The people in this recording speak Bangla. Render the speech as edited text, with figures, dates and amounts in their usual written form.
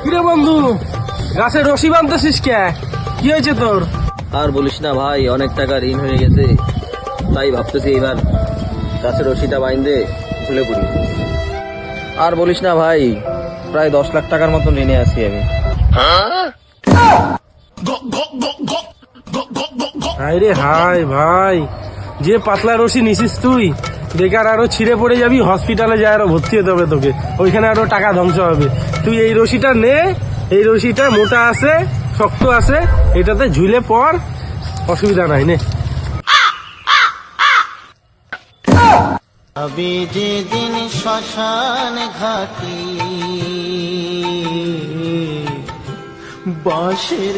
কিরে বন্ধু, গাছে রশি বাঁধতেছিস কে? কি হয়েছে তোর? আর বলিস না ভাই, অনেক টাকা ঋণ হয়ে গেছে, তাই ভাবতেছি এবার গাছের রশিটা বাইন্ধে খুলে পড়ি। আর বলিস না ভাই, প্রায় 10 লাখ টাকার মতন ঋণে আছি আমি। আরে হাই ভাই, যে পাতলা রশি নিছিস তুই, বেকার আরো ছিঁড়ে পড়ে যাবি, হসপিটালে যায় আরো ভর্তি হতে হবে তোকে, ওইখানে আরো টাকা ধ্বংস হবে। তুই এই রশিটা নে, এই রশিটা মোটা আছে, শক্ত আছে, এটাতে ঝুলে পড়, অসুবিধা নাই, নে। আমি যেদিন শ্মশান ঘাটি বাঁশের